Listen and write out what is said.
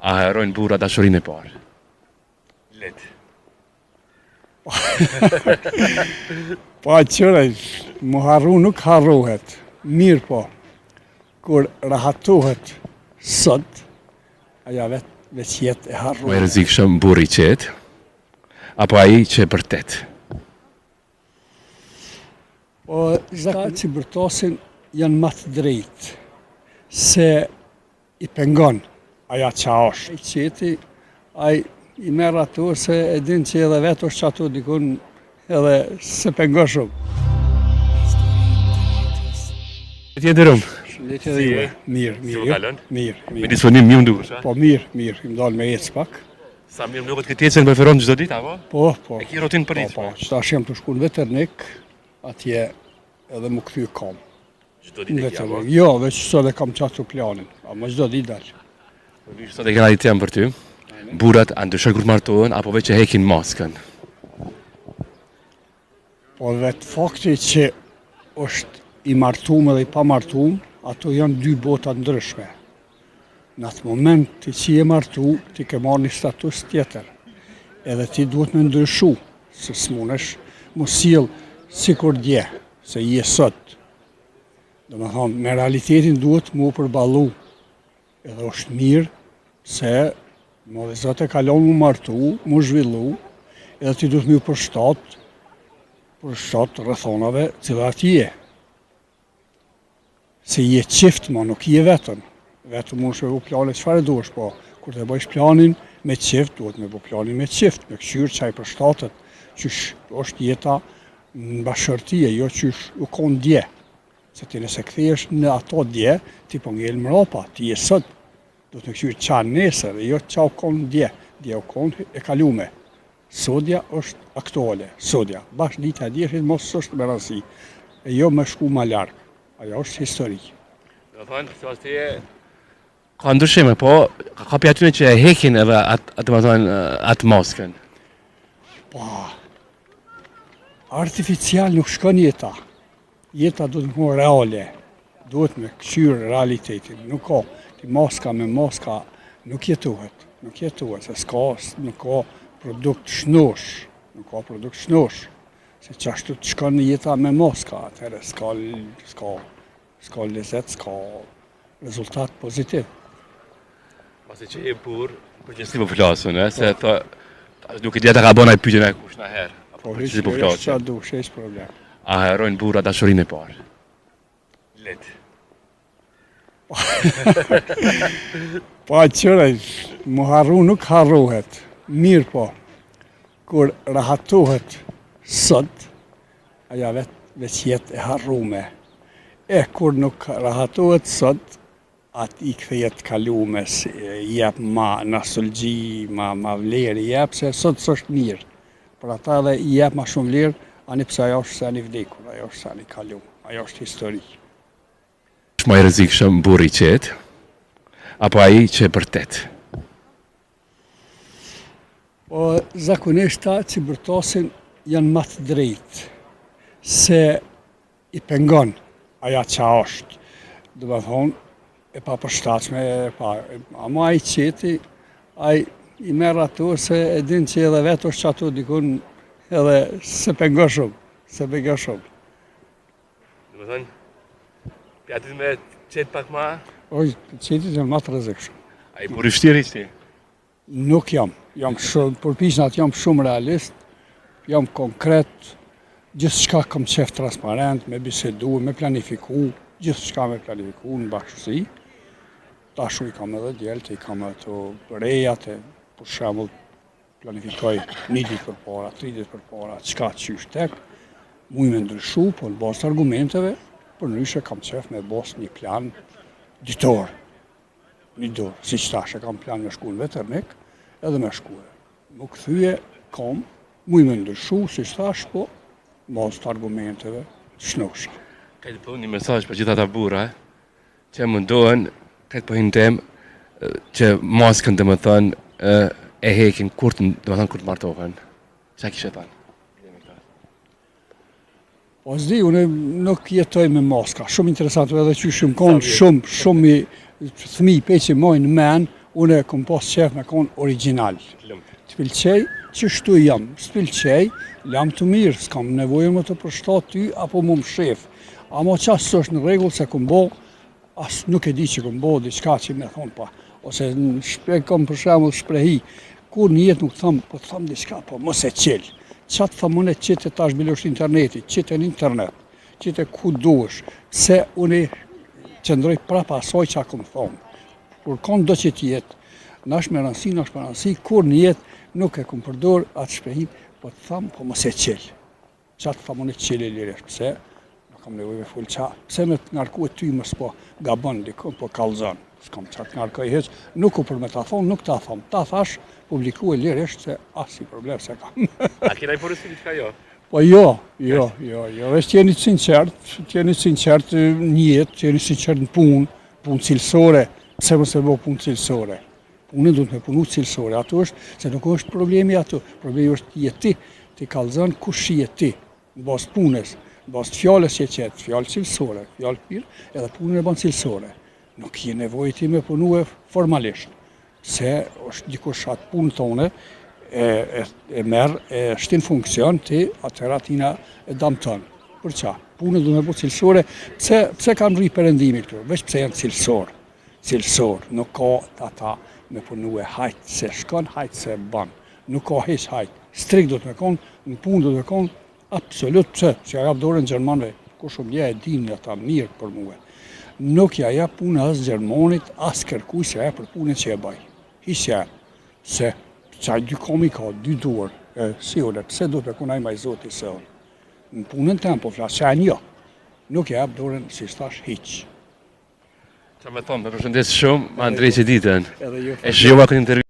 A harrojnë burra dashurinë e parë? Let. Pa qëre, më harru nuk harrohet, mirë po, kur rahatohet sot, aja veç jetë e Më e harruar. rrezikshëm burri i qetë apo ai që e vërtet? Po, ata që bërtosin janë më të drejtë, se i pengon aja që është. I qeti, ai i merr ato se e din që edhe vetë është që ato dikun edhe se pengon shumë. Tjetërum. Shëndetje dhe juve. Mirë, Si mirë. u kalon? Mirë, Me mirë. disponim mirë nduhesh, a? Po mirë, im dalë me ecë pak. Sa mirë duket këtë ecën preferon çdo ditë apo? Po. E ki rutinë për Po, ecë. qëta shem të shku në veternik, atje edhe më kthy kam. Çdo ditë e ki apo? Jo, veç sot e kam qatu planin, ama çdo ditë dalë. Sot e kena ditë jam për ty. Burrat a ndryshojnë kur martohen apo veç e hekin maskën? Po vetë fakti që është i martum edhe i pa martum, ato janë dy bota ndryshme. Në atë moment ti që je martu, ti ke marrë një status tjetër. Edhe ti duhet me ndryshu, se s'munesh mu sjell si kur dje, se je sot. Do me thonë, me realitetin duhet mu përballu. Edhe është mirë se më dhe zote kalon mu martu, mu zhvillu, edhe ti duhet mu përshtat rrethonave cilat je. Se je qift, ma nuk je vetën. Vetëm mund shme bu planin çfarë duhesh, po kur të bëjsh planin me qift, duhet me bu planin me qift, me këshyrë qaj përshtatet, qysh është jeta në bashkërtie, jo qysh u konë dje. Se ti nëse kthehesh në ato dje, ti po ngel mrapa, ti je sot. Duhet me këshyrë qa nesër, e jo qa u konë dje, dje u konë e kalume. Sodja është aktuale, sodja. Bashkë dita e djeshit mos është me rëndësi, e jo me shku ma largë. Ajo është histori. Do thonë, se ti ka ndryshime, po ka pi aty që e hekin edhe atë maskën. Po, artificial nuk shkon jeta. Jeta duhet të më reale, duhet me këshyrë realitetin. Nuk ka, ti maska me maska nuk jetohet, se nuk ka produkt shnosh, Se qashtu të shkon në jeta me maska, atëherë s'ka lezet, s'ka rezultat pozitiv. Pasi që e burr, përgjithësi po flasun, se duke djeta ka bona i pyetjen e kush na herë. Po Përgjithësi po qa flasun. dush, e problem. A harrojnë burra dashurinë e parë? Let. Pa qëre, më harru nuk harrohet, mirë po, kur rahatohet sot, aja veç jetë e harrume. E kur nuk rahatohet sot, atë i kthejet kalume, jep ma nostalgji, ma vlerë, jep se sot s'është mirë. Për ata edhe i jep ma shumë vlerë, ani pse ajo është se ani vdekur, ajo është se ani kalume, ajo është histori. Është më i rrezikshëm burri i qetë apo ai që e vërtet? Po, zakonisht ta që bërtosin janë më të drejtë, se i pengon aja që është. Do me thonë, e pa përshtatshme, ama ai qeti, ai i merr ato se e din që edhe vetë është që ato dikun edhe se pengon shumë, Do të thonë, pjatit me qetë pak ma, Oj, qetit janë më të rrezikshëm. ai burri vështirë ishte. Nuk jam shumë, përpishnat jam shumë realist, jam konkret, gjithë shka kam qef transparent, me bisedu, me planifiku, gjithë shka me planifiku në bashkësi. Tashu i kam edhe djelët, i kam edhe të rejat, për shemull planifikoj 1 ditë për para, 3 ditë për para, qka qysh tek, muj me ndryshu, po në basë argumenteve, për nëryshe kam qef me basë një plan ditor. Një dorë, si që tash e kam plan me shku në veternik, edhe me shkue. Më këthyje kam, muj me ndryshu, si që tash, po, basë të argumenteve, shnosha. Ka të një mesazh për gjitha ata burra, që mundohen, këtë po hinë që maskën dhe më thënë e hekin kur të martohen. Qa kishe thënë? Po s'di, unë nuk jetoj me maska, shumë interesant edhe që shumë konë, shumë i fëmi pe që mojnë men, Unë kom pas qef me konë original. Të pëlqej, qështu jam, s'pëlqej, jam të mirë, s'kam nevojë më të përshtat ty apo më shef. Amo qasë është në regull se kom bo, as nuk e di që kom bo, diçka që me thonë pa. Ose në shprej kom për shembull shprehi, kur një jetë nuk thëmë, po të thëmë diçka, po mos e qelë. Qatë thëmë unë e qëtë tash bilosh interneti, qëtë në internet, qëtë ku duesh, se unë qëndroj prapa asoj që a kom thonë. Kur konë do që t'jetë, nash me rëndësi, kur një jetë nuk e kom përdor atë shprehin, po të thamë, po mos e qelë. Qatë thamë unë e qelë e liresh, pse? Nuk kam nevojë me full qa, pse me të ngarku e ty mos po gabon dikon, po kalzon. S'kam qatë ngarkoj heq, nuk u për me ta thonë, nuk ta thonë. Ta thash, publiku e liresh, se asi problem se kam. A kena i përësi diçka jo? Po jo, veç t'jeni sinqert një jetë, t'jeni sinqert në punë cilësore, pse mos e bo punë cilësore. Punën duhet me punu cilësore, ato është, se nuk është problemi ato, problemi është jeti, ti kalzën kush jeti, në basë punës, në basë fjallës që qetë, fjallë cilësore, fjallë pirë, edhe punën e banë cilësore. Nuk je nevojë ti me punu e formalisht, se është dikush atë punë tone, e merë, e shtin funksion, ti atëra tina e damëton. Për qa? Punën duhet me bu cilësore, pse kam rri përëndimi këtu, veç pse janë cilësor, nuk ka ata me punu e hajtë se shkon, hajtë se banë. Nuk ka heq hajtë. Strik do të me konë, në punë do të me konë, absolut pse, që ja jap dorën Gjermanve, ku shumë ja e dinë ata mirë për muhe. Nuk ja jap punë as Gjermanit, as kërkuj se ja për punën që e baj. Hisja, se qaj dy komi ka, dy dorë, si ole, pse do të me konë ajma i zoti se ole. Në punën tem, po flasë, që e një, nuk ja jap dorën, si shtash, hiq. Qa me thonë, me përshëndes shumë, Andrej që ditën. Edhe ju E shjova këtë intervjë.